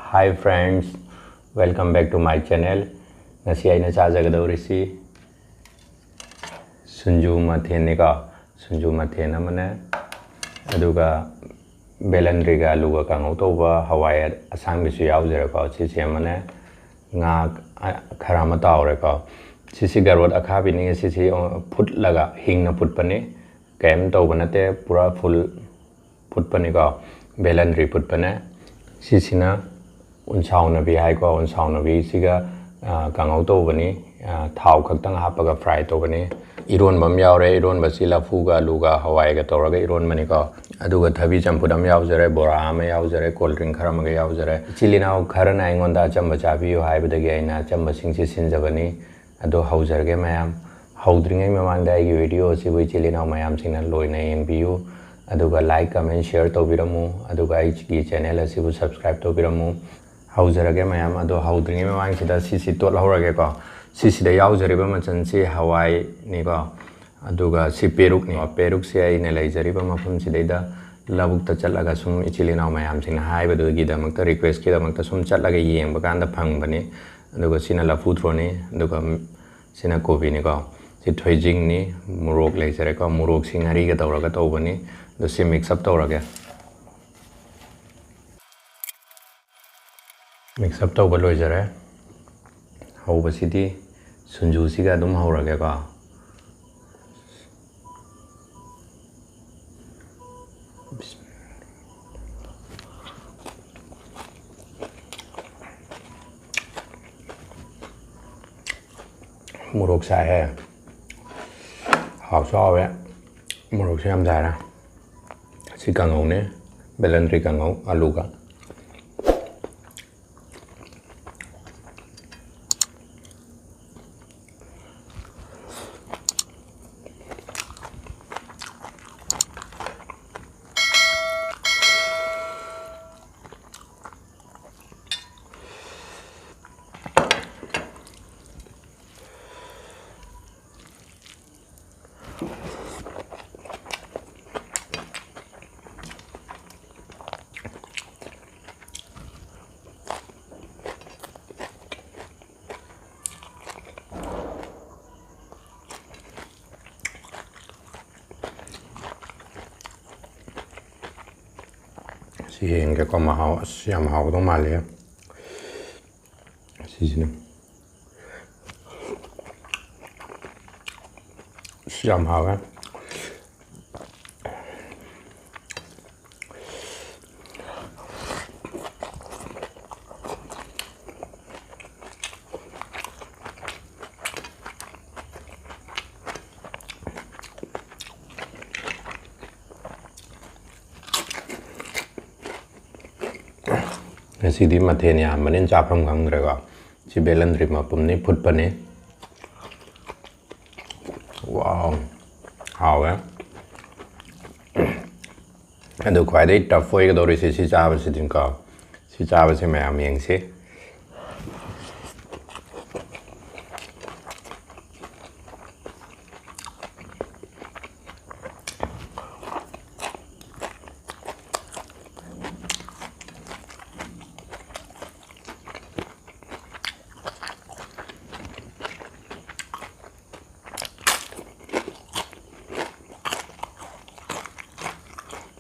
Hi friends, welcome back to my channel. Ngasi aina chajagadorisi Sunju Mathel ne ka Sunju Mathel amane aduga belandri ga alu ga Kanghw toba hawai asang bisu yaujare ka chisi amane nga kharama taure ka chisi garwat akhabi ni chisi phut laga hingna phut pani kem toba nate pura full phut pani ka belandri phut pane chisi na unsauna bi hai ko unsauna bi siga Kanghw toba ni thau khaktang hapaga fry toba ni Eronb yaure Eronb si lafu ga alu ga hawai ga toraga Eronb ni ko aduga Thabi champut yaujare Bora yaujare cold drink khara maga yaujare chilina kharana aingonda achamba chabiyu haibadagi aina achamba singsi sinjabani ado haujarge mayam haudringai mamangda ai video sibu chilina mayam singna loina yengbiyu aduga like comment share tobiramu aduga ai gi channel asibu subscribe tobiramu haujarage mayam ado haudringai mamang sida sisi tot lahorage ko sisi da yaujariba machan si hawai ni ko aduga si peruk ni peruk si ai ne laijariba mafum sidaida labukta chatlaga sum ichilina mayam singna haibadu gi damakta request ki damakta sum chatlaga yengba kanda phangbani aduga sina lafu throni aduga sina kobi ni ko si thoijing ni murok laijare ko murok singari ga tawraga tawbani do si mix up tawraga mix up tawba loijare hauba sidi sunju siga dum hauraga ko murok sai hai hao so ve murok se am dai na si Kanghw ne belandri Kanghw alu ka si henge ko ma hao siam hao dong ma le si sini siam hao ha Sidi Mathel ya manin chapram gangra ga si belandri ma pumni phut pane wow hao ha ado khwai dai tough foi ga dori si chaba si din ka si chaba si mayam yeng si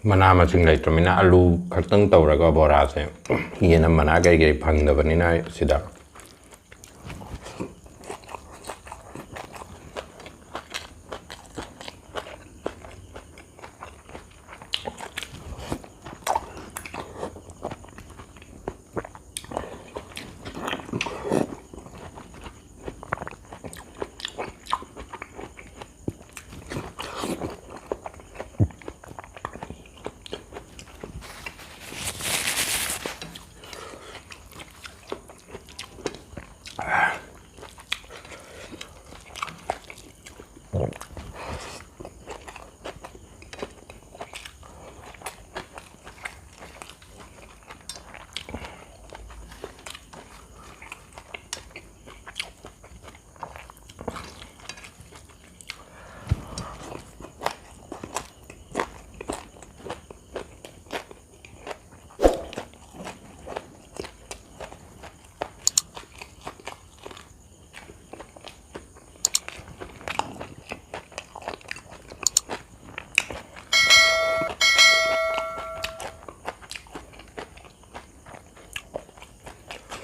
mana macing lai tramina alu khaktang tawraga bora se yena mana gai phangdabani na sida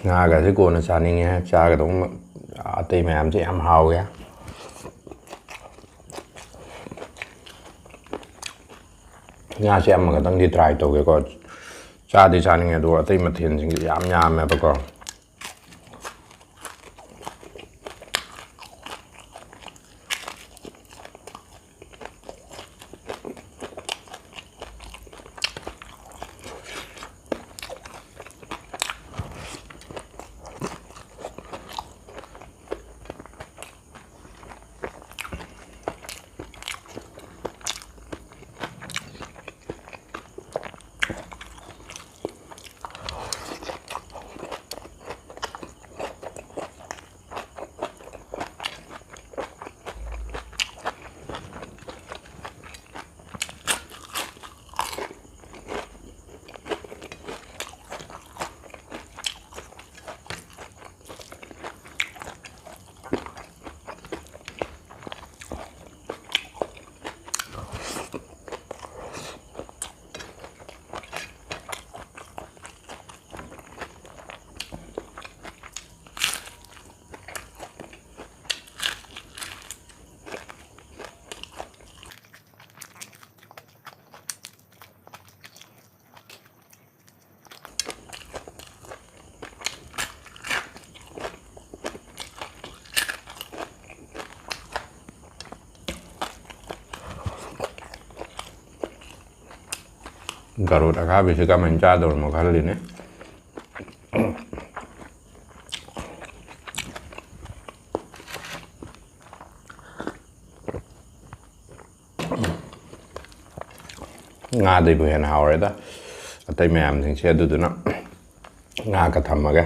ꯉꯥꯒꯁꯦ ꯀꯣꯟꯅ ꯆꯥꯅꯤꯡꯉꯦ ꯆꯥꯒꯗꯧꯕ ꯑꯇꯩ ꯃꯌꯥꯝꯁꯦ ꯌꯥꯝ ꯍꯥꯎꯋꯦ ꯉꯥꯁꯦ ꯑꯃꯈꯛꯇꯪꯗꯤ try ꯇꯧꯒꯦꯀꯣ ꯆꯥꯗꯤ ꯆꯥꯅꯤꯡꯉꯦ ꯑꯗꯨꯒ ꯑꯇꯩ ꯃꯊꯦꯜꯁꯤꯡꯁꯦ ꯌꯥꯝ ꯌꯥꯝꯃꯦꯕꯀꯣ ꯒꯥꯔꯣꯠ ꯑꯈꯥꯕꯤꯁꯤ ꯀꯃꯥꯏꯅ ꯆꯥꯗꯧꯔꯃꯣ ꯈꯜꯂꯤꯅꯦ ꯉꯥꯗꯩꯕꯨ ꯍꯦꯟꯅ ꯍꯥꯎꯔꯦꯗ ꯑꯇꯩ ꯃꯌꯥꯝꯁꯤꯡꯁꯦ ꯑꯗꯨꯗꯨꯅ ꯉꯥꯒ ꯊꯝꯃꯒꯦ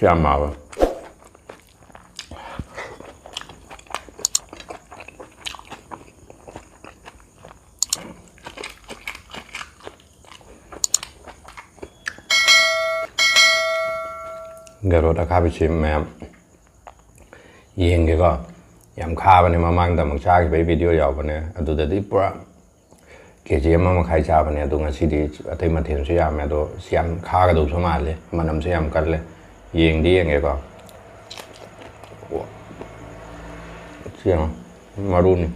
ꯌꯥꯝ ꯍꯥꯎꯋꯦ ꯒꯥꯔꯣꯠ ꯑꯈꯥꯕꯤꯁꯤ ꯃꯌꯥꯝ ꯌꯦꯡꯒꯦꯀꯣ ꯌꯥꯝ ꯈꯥꯕꯅꯦ ꯃꯃꯥꯡꯗ ꯑꯃꯨꯛ ꯆꯥꯈꯤꯕꯒꯤ ꯚꯤꯗꯤꯑꯣ ꯌꯥꯎꯕꯅꯦ ꯑꯗꯨꯗꯗꯤ ꯄꯨꯔꯥ KG 1.5 ꯆꯥꯕꯅꯦ ꯑꯗꯣ ꯉꯁꯤꯗꯤ ꯑꯇꯩ ꯃꯊꯦꯜꯁꯨ ꯌꯥꯝꯃꯦ ꯑꯗꯣ ꯁꯤ ꯌꯥꯝ ꯈꯥꯒꯗꯧꯁꯨ ꯃꯥꯜꯂꯦ ꯃꯅꯝꯁꯨ ꯌꯥꯝ ꯀꯜꯂꯦ ꯌꯦꯡꯗꯤ ꯌꯦꯡꯒꯦꯀꯣ ꯁꯤ ꯌꯦꯡꯉꯣ ꯃꯔꯨꯅꯤ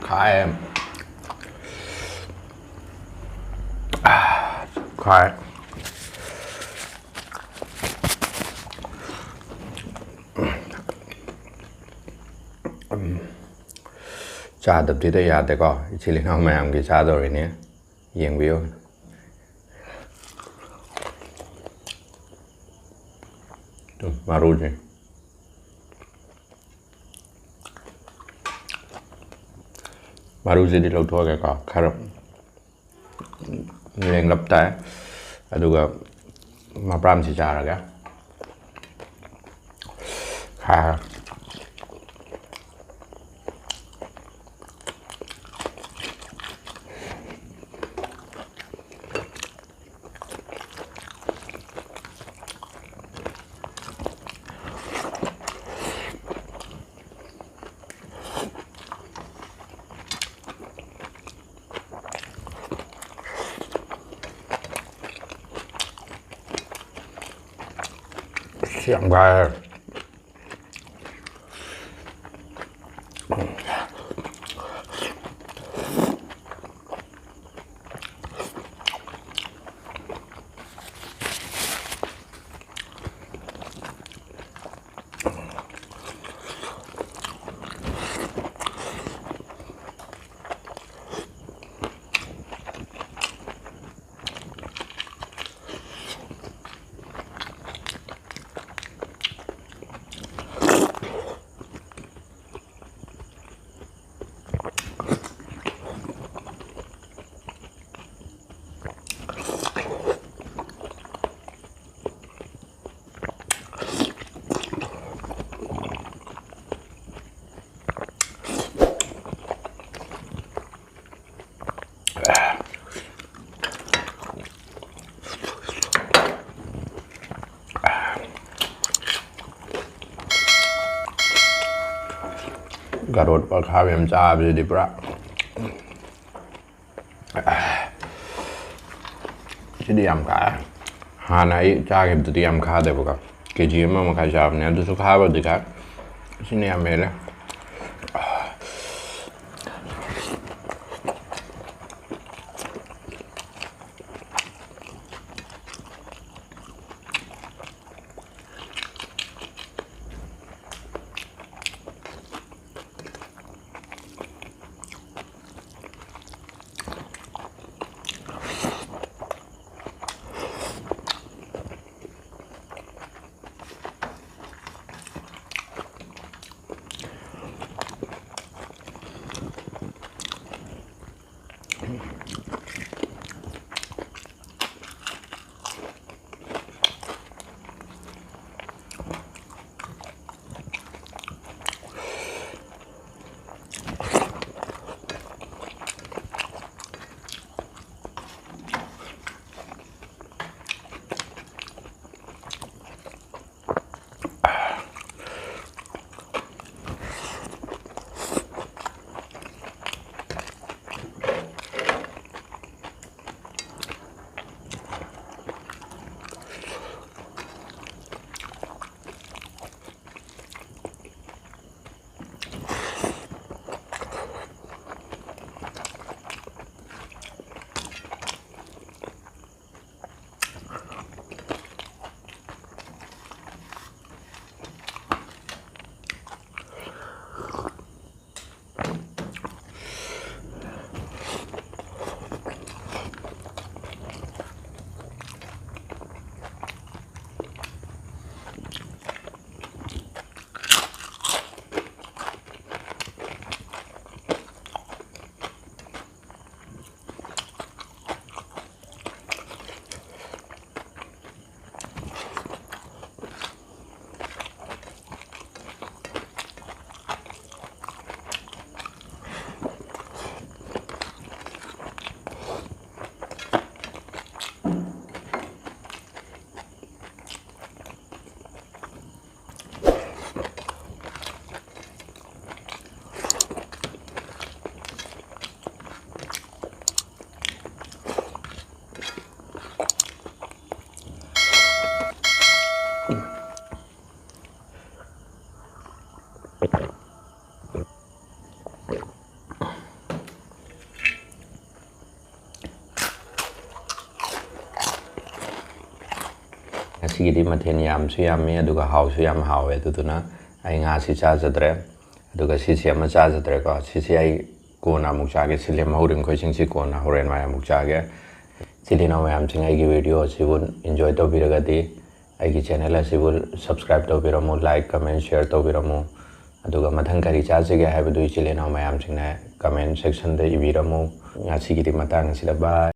ꯈꯥꯏ ꯈꯥꯏ ꯆꯥꯗꯕꯗꯤꯗ ꯌꯥꯗꯦꯀꯣ ꯏꯆꯤꯜ ꯏꯅꯥꯎ ꯃꯌꯥꯝꯒꯤ ꯆꯥꯗꯧꯔꯤꯅꯦ ꯌꯦꯡꯕꯤꯌꯨ ꯃꯔꯨꯅꯤ ꯃꯔꯨꯁꯤꯗꯤ ꯂꯧꯊꯣꯛꯑꯒꯦꯀꯣ ꯈꯔ ꯂꯦꯡꯂꯞ ꯇꯥꯏ ꯑꯗꯨꯒ ꯃꯄ꯭ꯔꯥꯝꯁꯤ ꯆꯥꯔꯒꯦ Siang bayar. garot pa khabe am cha bi di pra Jadi am ka hanai cha ke di am kha de ba kg ma kha ja ne du su kha ba di ka sini am mele Sigidi Mathel yam su yam me aduga haw su yam haw eduduna ai nga si cha jadre aduga si ama cha jadre ko si ai kona muk cha ge sile mahurim khoi sing si kona horen ma muk cha ge silina ma yam sing ai gi video si bun enjoy to biraga di ai gi channel a si bul subscribe to biramu like comment share to biramu aduga mathang kari cha se ge ha bu silina ma yam sing na comment section de ibiramu nga sigidi matang sila bye